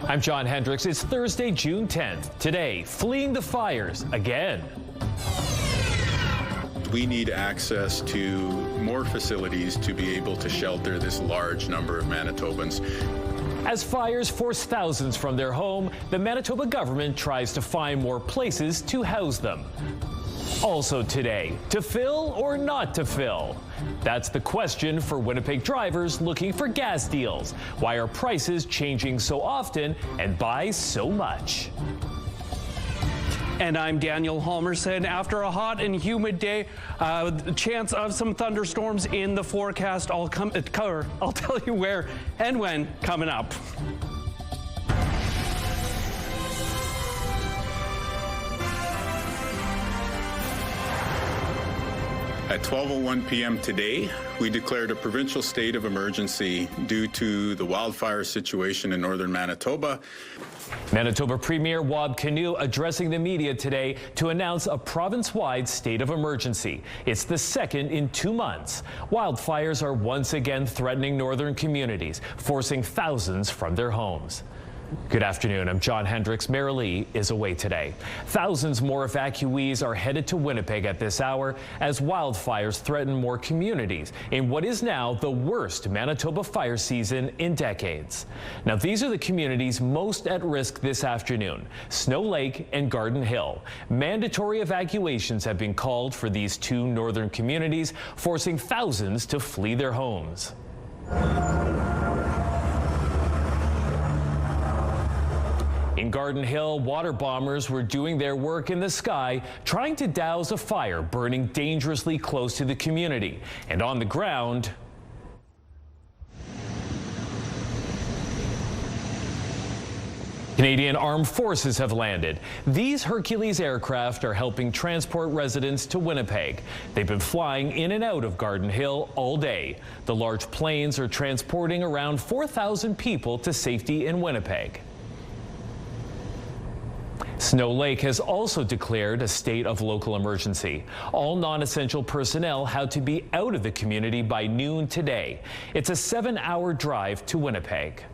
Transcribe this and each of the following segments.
I'm John Hendricks. It's Thursday, June 10th. Today, fleeing the fires again. We need access to more facilities to be able to shelter this large number of Manitobans. As fires force thousands from their home, the Manitoba government tries to find more places to house them. Also today, to fill or not to fill? That's the question for Winnipeg drivers looking for gas deals. Why are prices changing so often and by so much? And I'm Daniel Halmerson. After a hot and humid day, chance of some thunderstorms in the forecast. I'll tell you where and when coming up. At 12:01 p.m. today, we declared a provincial state of emergency due to the wildfire situation in northern Manitoba. Manitoba Premier Wab Kinew addressing the media today to announce a province-wide state of emergency. It's the second in 2 months. Wildfires are once again threatening northern communities, forcing thousands from their homes. Good afternoon. I'm John Hendricks. Mayor Lee is away today. Thousands more evacuees are headed to Winnipeg at this hour as wildfires threaten more communities in what is now the worst Manitoba fire season in decades. Now, these are the communities most at risk this afternoon: Snow Lake and Garden Hill. Mandatory evacuations have been called for these two northern communities, forcing thousands to flee their homes. In Garden Hill, water bombers were doing their work in the sky, trying to douse a fire burning dangerously close to the community. And on the ground, Canadian Armed Forces have landed. These Hercules aircraft are helping transport residents to Winnipeg. They've been flying in and out of Garden Hill all day. The large planes are transporting around 4,000 people to safety in Winnipeg. Snow Lake has also declared a state of local emergency. All non-essential personnel had to be out of the community by noon today. It's a 7-hour drive to Winnipeg.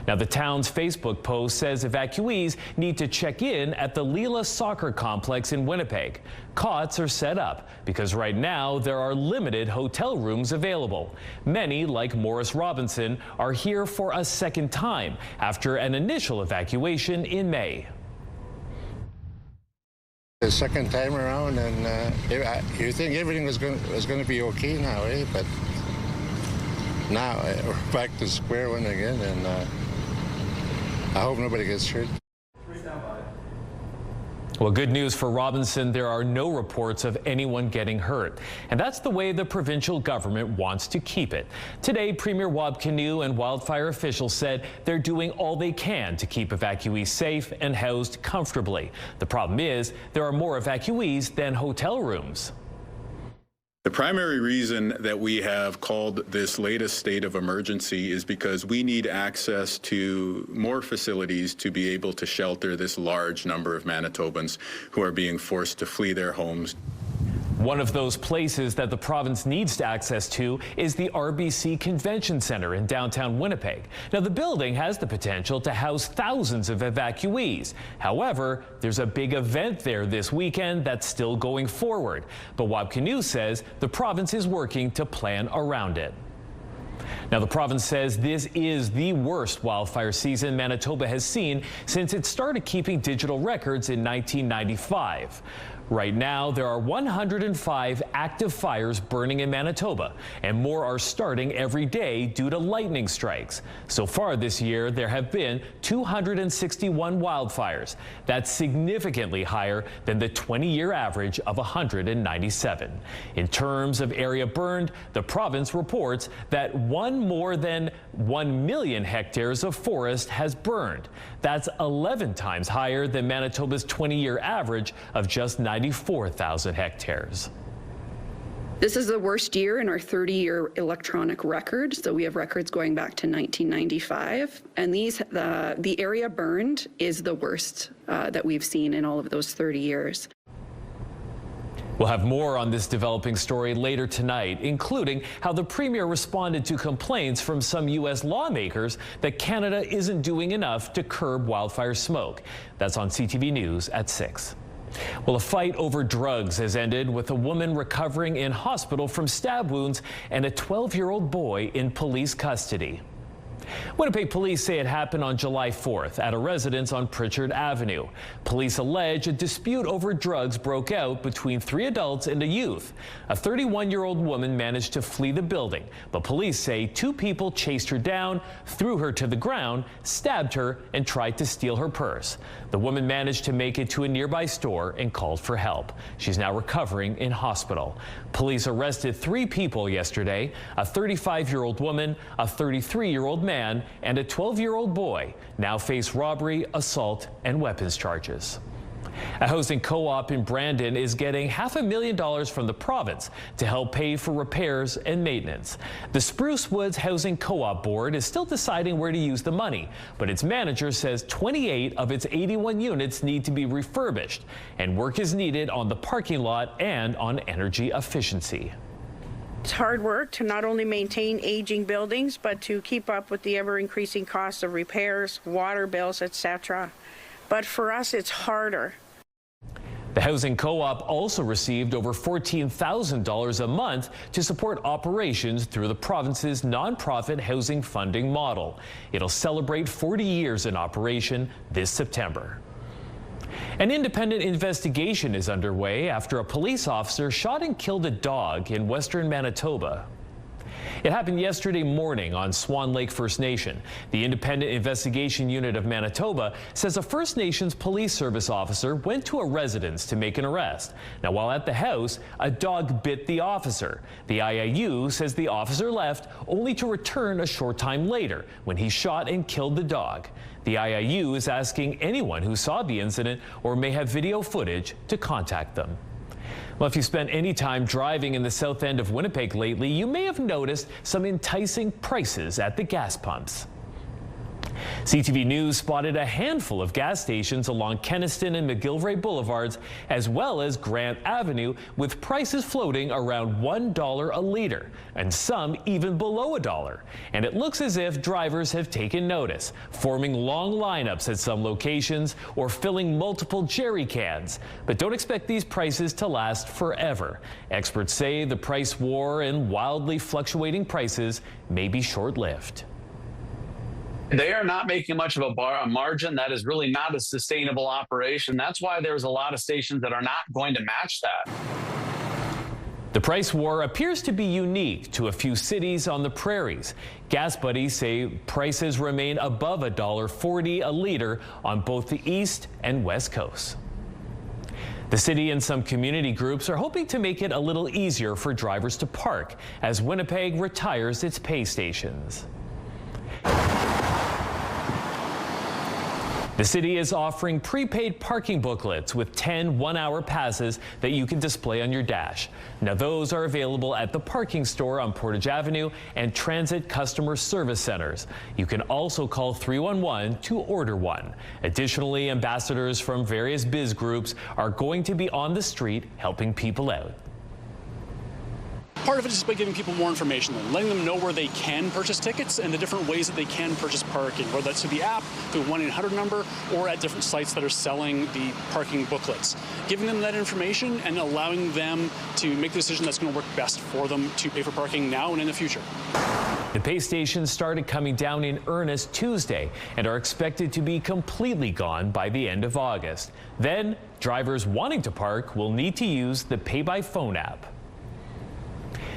Now, the town's Facebook post says evacuees need to check in at the Leela Soccer Complex in Winnipeg. Cots are set up because right now there are limited hotel rooms available. Many, like Morris Robinson, are here for a second time after an initial evacuation in May. The second time around, and you think everything was going to be okay now, eh? But now we're back to square one again, and I hope nobody gets hurt. Well, good news for Robinson. There are no reports of anyone getting hurt. And that's the way the provincial government wants to keep it. Today, Premier Wab Kinew and wildfire officials said they're doing all they can to keep evacuees safe and housed comfortably. The problem is there are more evacuees than hotel rooms. The primary reason that we have called this latest state of emergency is because we need access to more facilities to be able to shelter this large number of Manitobans who are being forced to flee their homes. One of those places that the province needs access to is the RBC Convention Center in downtown Winnipeg. Now, the building has the potential to house thousands of evacuees. However, there's a big event there this weekend that's still going forward. But Wab Kinew says the province is working to plan around it. Now, the province says this is the worst wildfire season Manitoba has seen since it started keeping digital records in 1995. Right now, there are 105 active fires burning in Manitoba, and more are starting every day due to lightning strikes. So far this year, there have been 261 wildfires. That's significantly higher than the 20-year average of 197. In terms of area burned, the province reports that more than 1 million hectares of forest has burned. That's 11 times higher than Manitoba's 20-year average of just 94,000 hectares. This is the worst year in our 30-year electronic record. So we have records going back to 1995. And the area burned is the worst that we've seen in all of those 30 years. We'll have more on this developing story later tonight, including how the Premier responded to complaints from some U.S. lawmakers that Canada isn't doing enough to curb wildfire smoke. That's on CTV News at 6. Well, a fight over drugs has ended with a woman recovering in hospital from stab wounds and a 12-year-old boy in police custody. Winnipeg police say it happened on July 4th at a residence on Pritchard Avenue. Police allege a dispute over drugs broke out between 3 adults and a youth. A 31-year-old woman managed to flee the building, but police say 2 people chased her down, threw her to the ground, stabbed her, and tried to steal her purse. The woman managed to make it to a nearby store and called for help. She's now recovering in hospital. Police arrested 3 people yesterday, a 35-year-old woman, a 33-year-old man, and a 12-year-old boy now face robbery, assault, and weapons charges. A housing co-op in Brandon is getting $500,000 from the province to help pay for repairs and maintenance. The Spruce Woods Housing Co-op Board is still deciding where to use the money, but its manager says 28 of its 81 units need to be refurbished, and work is needed on the parking lot and on energy efficiency. It's hard work to not only maintain aging buildings, but to keep up with the ever-increasing costs of repairs, water bills, etc. But for us, it's harder. The housing co-op also received over $14,000 a month to support operations through the province's nonprofit housing funding model. It'll celebrate 40 years in operation this September. An independent investigation is underway after a police officer shot and killed a dog in western Manitoba. It happened yesterday morning on Swan Lake First Nation. The Independent Investigation Unit of Manitoba says a First Nations police service officer went to a residence to make an arrest. Now, while at the house, a dog bit the officer. The IAU says the officer left only to return a short time later when he shot and killed the dog. The IAU is asking anyone who saw the incident or may have video footage to contact them. Well, if you spent any time driving in the south end of Winnipeg lately, you may have noticed some enticing prices at the gas pumps. CTV News spotted a handful of gas stations along Kenniston and McGillivray Boulevards, as well as Grant Avenue, with prices floating around $1 a liter, and some even below $1. And it looks as if drivers have taken notice, forming long lineups at some locations or filling multiple jerry cans. But don't expect these prices to last forever. Experts say the price war and wildly fluctuating prices may be short-lived. They are not making much of a margin. That is really not a sustainable operation. That's why there's a lot of stations that are not going to match that. The price war appears to be unique to a few cities on the prairies. Gas buddies say prices remain above $1.40 a liter on both the east and west coasts. The city and some community groups are hoping to make it a little easier for drivers to park as Winnipeg retires its pay stations. The city is offering prepaid parking booklets with 10 one-hour passes that you can display on your dash. Now, those are available at the parking store on Portage Avenue and transit customer service centers. You can also call 311 to order one. Additionally, ambassadors from various biz groups are going to be on the street helping people out. Part of it is just by giving people more information, letting them know where they can purchase tickets and the different ways that they can purchase parking, whether that's through the app, through a 1-800 number, or at different sites that are selling the parking booklets. Giving them that information and allowing them to make the decision that's going to work best for them to pay for parking now and in the future. The pay stations started coming down in earnest Tuesday and are expected to be completely gone by the end of August. Then, drivers wanting to park will need to use the Pay by Phone app.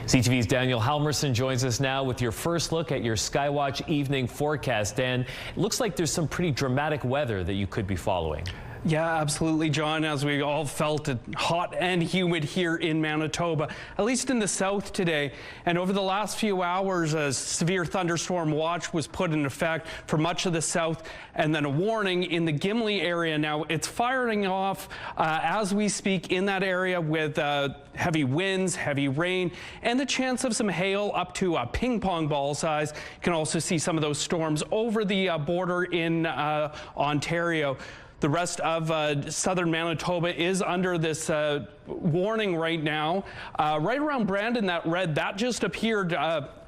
CTV's Daniel Halmerson joins us now with your first look at your Skywatch evening forecast. Dan, it looks like there's some pretty dramatic weather that you could be following. Yeah, absolutely, John, as we all felt it hot and humid here in Manitoba, at least in the south today. And over the last few hours, a severe thunderstorm watch was put in effect for much of the south, and then a warning in the Gimli area. Now, it's firing off as we speak in that area with heavy winds, heavy rain, and the chance of some hail up to a ping pong ball size. You can also see some of those storms over the border in Ontario. The rest of southern Manitoba is under this warning right now. Right around Brandon, that red, that just appeared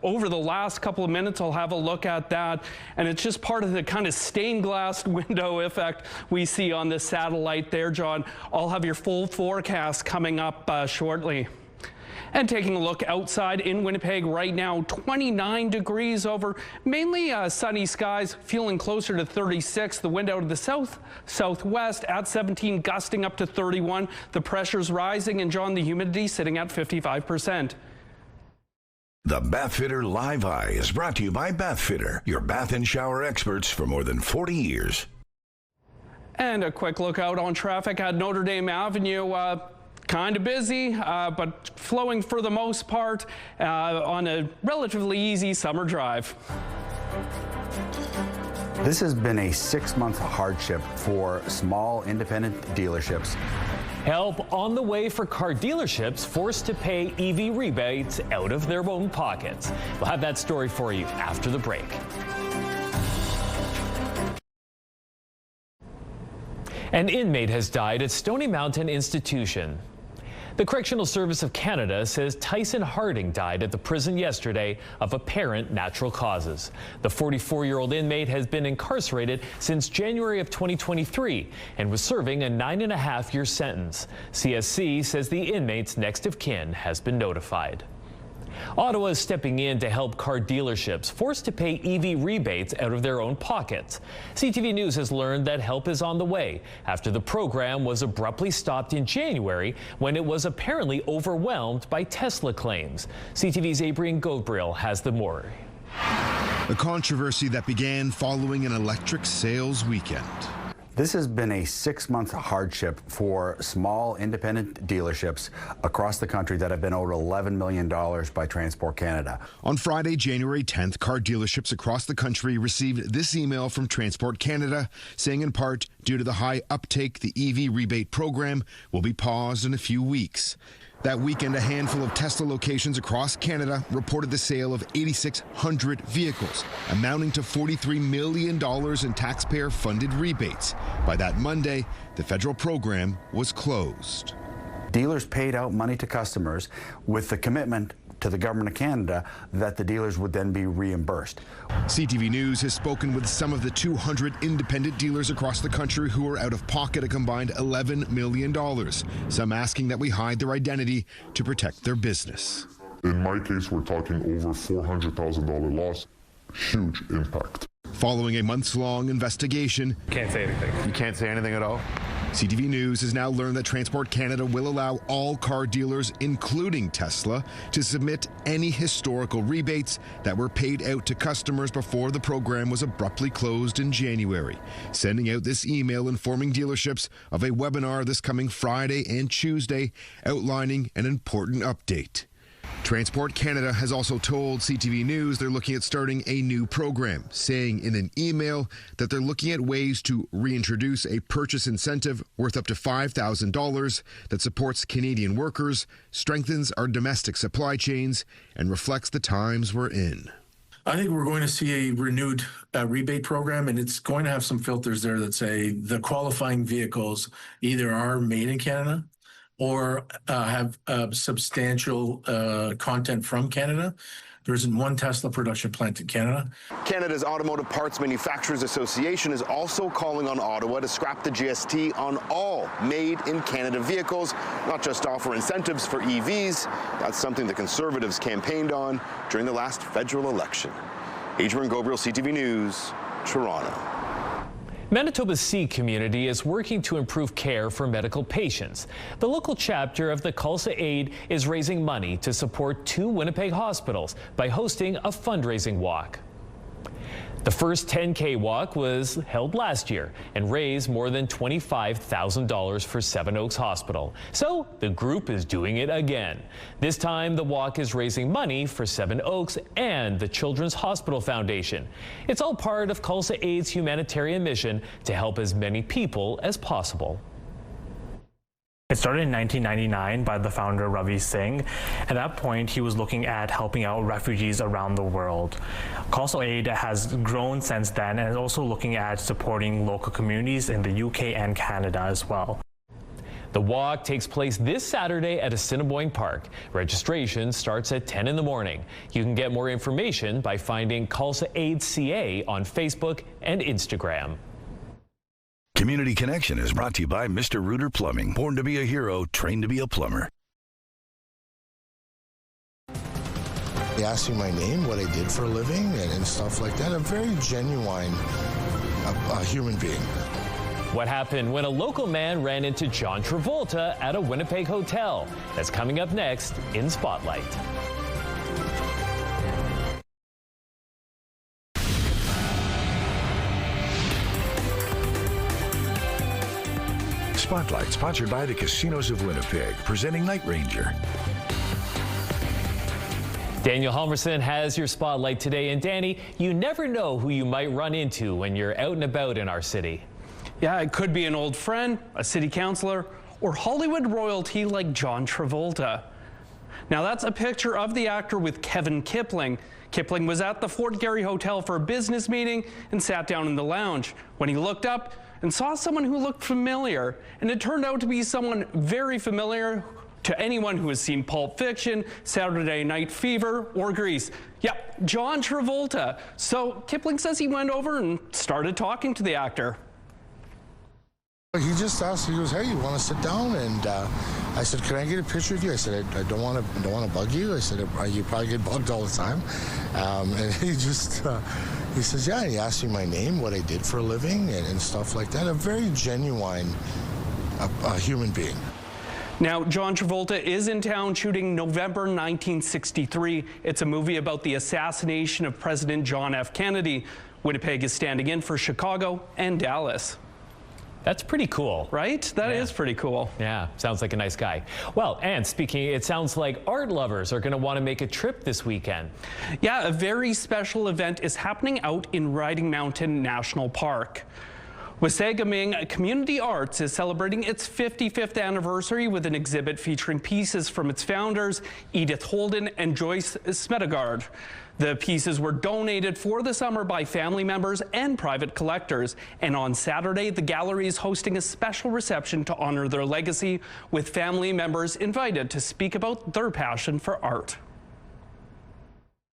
over the last couple of minutes. I'll have a look at that. And it's just part of the kind of stained glass window effect we see on the satellite there, John. I'll have your full forecast coming up shortly. And taking a look outside in Winnipeg right now, 29 degrees over mainly sunny skies, feeling closer to 36. The wind out of the southwest at 17, gusting up to 31. The pressure's rising, and John, the humidity sitting at 55%. The Bathfitter Live Eye is brought to you by Bathfitter, your bath and shower experts for more than 40 years. And a quick look out on traffic at Notre Dame Avenue. Kind of busy, but flowing for the most part on a relatively easy summer drive. This has been a 6-month hardship for small independent dealerships. Help on the way for car dealerships forced to pay EV rebates out of their own pockets. We'll have that story for you after the break. An inmate has died at Stony Mountain Institution. The Correctional Service of Canada says Tyson Harding died at the prison yesterday of apparent natural causes. The 44-year-old inmate has been incarcerated since January of 2023 and was serving a 9.5-year sentence. CSC says the inmate's next of kin has been notified. Ottawa is stepping in to help car dealerships forced to pay EV rebates out of their own pockets. CTV News has learned that help is on the way after the program was abruptly stopped in January when it was apparently overwhelmed by Tesla claims. CTV's Adrian Gabriel has the more. A controversy that began following an electric sales weekend. This has been a 6-month hardship for small independent dealerships across the country that have been owed $11 million by Transport Canada. On Friday, January 10th, car dealerships across the country received this email from Transport Canada saying in part, due to the high uptake, the EV rebate program will be paused in a few weeks. That weekend, a handful of Tesla locations across Canada reported the sale of 8,600 vehicles, amounting to $43 million in taxpayer-funded rebates. By that Monday, the federal program was closed. Dealers paid out money to customers with the commitment to the Government of Canada that the dealers would then be reimbursed. CTV News has spoken with some of the 200 independent dealers across the country who are out of pocket a combined $11 million, some asking that we hide their identity to protect their business. In my case, we're talking over $400,000 loss. Huge impact. Following a months-long investigation, can't say anything. You can't say anything at all? CTV News has now learned that Transport Canada will allow all car dealers, including Tesla, to submit any historical rebates that were paid out to customers before the program was abruptly closed in January, sending out this email informing dealerships of a webinar this coming Friday and Tuesday outlining an important update. Transport Canada has also told CTV News they're looking at starting a new program, saying in an email that they're looking at ways to reintroduce a purchase incentive worth up to $5,000 that supports Canadian workers, strengthens our domestic supply chains, and reflects the times we're in. I think we're going to see a renewed rebate program, and it's going to have some filters there that say the qualifying vehicles either are made in Canada or have substantial content from Canada. There isn't one Tesla production plant in Canada. Canada's Automotive Parts Manufacturers Association is also calling on Ottawa to scrap the GST on all made-in-Canada vehicles, not just offer incentives for EVs. That's something the Conservatives campaigned on during the last federal election. Adrian Gabriel, CTV News, Toronto. Manitoba's Sikh community is working to improve care for medical patients. The local chapter of the Khalsa Aid is raising money to support 2 Winnipeg hospitals by hosting a fundraising walk. The first 10K walk was held last year and raised more than $25,000 for Seven Oaks Hospital. So the group is doing it again. This time the walk is raising money for Seven Oaks and the Children's Hospital Foundation. It's all part of Khalsa Aid's humanitarian mission to help as many people as possible. It started in 1999 by the founder Ravi Singh. At that point, he was looking at helping out refugees around the world. Khalsa Aid has grown since then and is also looking at supporting local communities in the UK and Canada as well. The walk takes place this Saturday at Assiniboine Park. Registration starts at 10 in the morning. You can get more information by finding Khalsa Aid CA on Facebook and Instagram. Community Connection is brought to you by Mr. Reuter Plumbing. Born to be a hero, trained to be a plumber. They asked me my name, what I did for a living, and stuff like that. A very genuine human being. What happened when a local man ran into John Travolta at a Winnipeg hotel? That's coming up next in Spotlight. Spotlight, sponsored by the Casinos of Winnipeg, presenting Night Ranger. Daniel Halverson has your Spotlight today. And Danny, you never know who you might run into when you're out and about in our city. Yeah, it could be an old friend, a city councilor, or Hollywood royalty like John Travolta. Now that's a picture of the actor with Kevin Kipling. Kipling was at the Fort Garry Hotel for a business meeting and sat down in the lounge. When he looked up and saw someone who looked familiar, and it turned out to be someone very familiar to anyone who has seen Pulp Fiction, Saturday Night Fever, or Grease. Yep, John Travolta. So Kipling says he went over and started talking to the actor. He just asked, he goes, hey, you want to sit down? And I said, can I get a picture of you? I said, I don't want to bug you. I said, you probably get bugged all the time. And he just, he says, yeah, and he asked me my name, what I did for a living, and stuff like that. A very genuine human being. Now, John Travolta is in town shooting November 1963. It's a movie about the assassination of President John F. Kennedy. Winnipeg is standing in for Chicago and Dallas. That's pretty cool. Right? That is pretty cool. Yeah, sounds like a nice guy. Well, and speaking, it sounds like art lovers are going to want to make a trip this weekend. Yeah, a very special event is happening out in Riding Mountain National Park. Wasagaming Community Arts is celebrating its 55th anniversary with an exhibit featuring pieces from its founders, Edith Holden and Joyce Smedegard. The pieces were donated for the summer by family members and private collectors. And on Saturday, the gallery is hosting a special reception to honor their legacy, with family members invited to speak about their passion for art.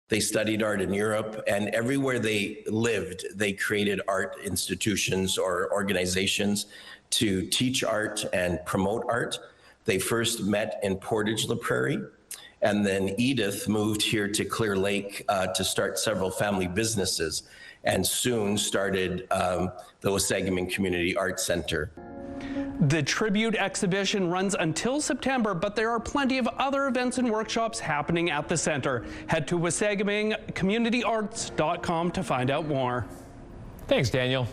They studied art in Europe, and everywhere they lived, they created art institutions or organizations to teach art and promote art. They first met in Portage la Prairie, and then Edith moved here to Clear Lake to start several family businesses, and soon started the Wasagaming Community Arts Center. The tribute exhibition runs until September, but there are plenty of other events and workshops happening at the center. Head to wasagamingcommunityarts.com to find out more. Thanks, Daniel.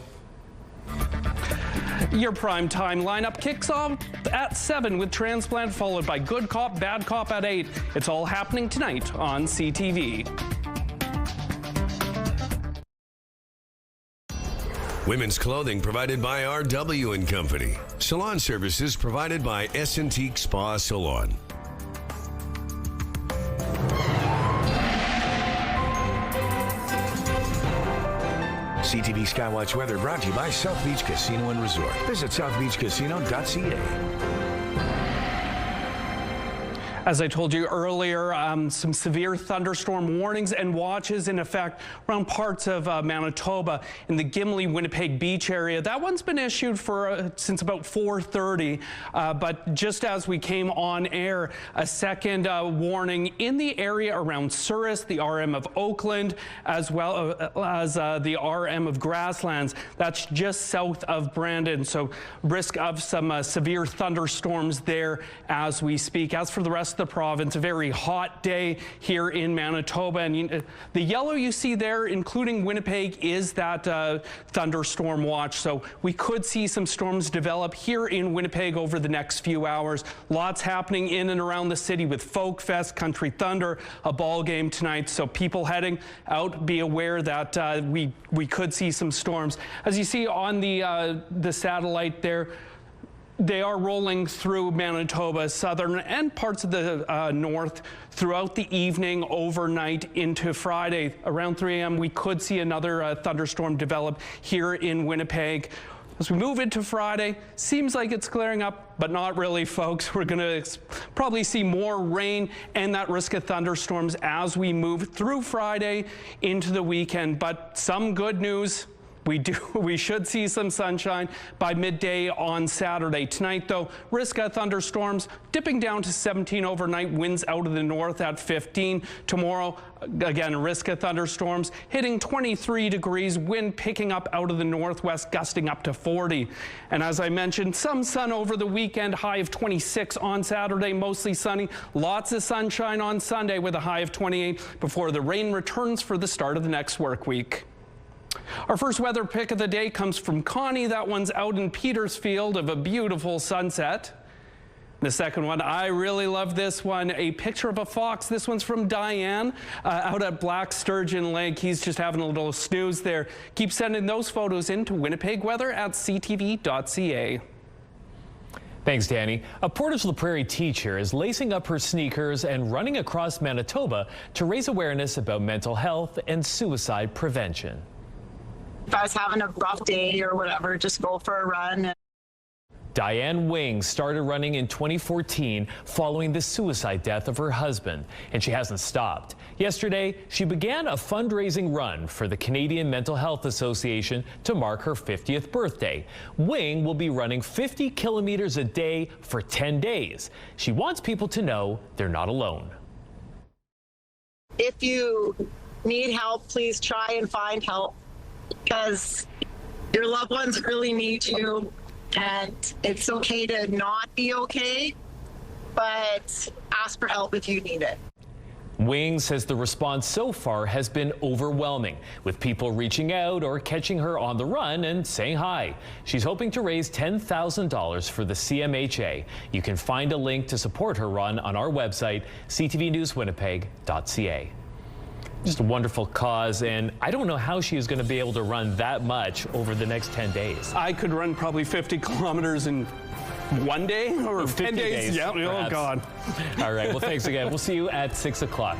Your primetime lineup kicks off at 7 with Transplant, followed by Good Cop, Bad Cop at 8. It's all happening tonight on CTV. Women's clothing provided by RW & Company. Salon services provided by S&Teak Spa Salon. CTV Skywatch weather brought to you by South Beach Casino and Resort. Visit southbeachcasino.ca. As I told you earlier, some severe thunderstorm warnings and watches in effect around parts of Manitoba in the Gimli, Winnipeg Beach area. That one's been issued for since about 4:30, but just as we came on air, a second warning in the area around Souris, the RM of Oakland, as well as the RM of Grasslands. That's just south of Brandon, so risk of some severe thunderstorms there as we speak. As for the rest of the province, a very hot day here in Manitoba, and the yellow you see there, including Winnipeg, is that thunderstorm watch. So we could see some storms develop here in Winnipeg over the next few hours. Lots happening in and around the city with Folk Fest, Country Thunder, a ball game tonight. So people heading out, be aware that we could see some storms. As you see on the satellite there, They are rolling through Manitoba, southern and parts of the north throughout the evening, overnight into Friday. Around 3 a.m. we could see another thunderstorm develop here in Winnipeg. As we move into Friday, seems like it's clearing up, but not really, folks. We're going to probably see more rain and that risk of thunderstorms as we move through Friday into the weekend. But some good news. We should see some sunshine by midday on Saturday. Tonight, though, risk of thunderstorms dipping down to 17 overnight, winds out of the north at 15. Tomorrow, again, risk of thunderstorms hitting 23 degrees, wind picking up out of the northwest, gusting up to 40. And as I mentioned, some sun over the weekend, high of 26 on Saturday, mostly sunny. Lots of sunshine on Sunday with a high of 28 before the rain returns for the start of the next work week. Our first weather pick of the day comes from Connie. That one's out in Petersfield of a beautiful sunset. The second one, I really love this one, a picture of a fox. This one's from Diane out at Black Sturgeon Lake. He's just having a little snooze there. Keep sending those photos in to Winnipeg Weather at ctv.ca. Thanks, Danny. A Portage La Prairie teacher is lacing up her sneakers and running across Manitoba to raise awareness about mental health and suicide prevention. If I was having a rough day or whatever, just go for a run. Diane Wing started running in 2014 following the suicide death of her husband, and she hasn't stopped. Yesterday, she began a fundraising run for the Canadian Mental Health Association to mark her 50th birthday. Wing will be running 50 kilometers a day for 10 days. She wants people to know they're not alone. If you need help, please try and find help, because your loved ones really need you, and it's okay to not be okay, but ask for help if you need it. Wing says the response so far has been overwhelming, with people reaching out or catching her on the run and saying hi. She's hoping to raise $10,000 for the CMHA. You can find a link to support her run on our website, ctvnewswinnipeg.ca. Just a wonderful cause, and I don't know how she is going to be able to run that much over the next 10 days. I could run probably 50 kilometers in one day or 10 days. Yeah, oh, God. All right, well, thanks again. We'll see you at 6 o'clock.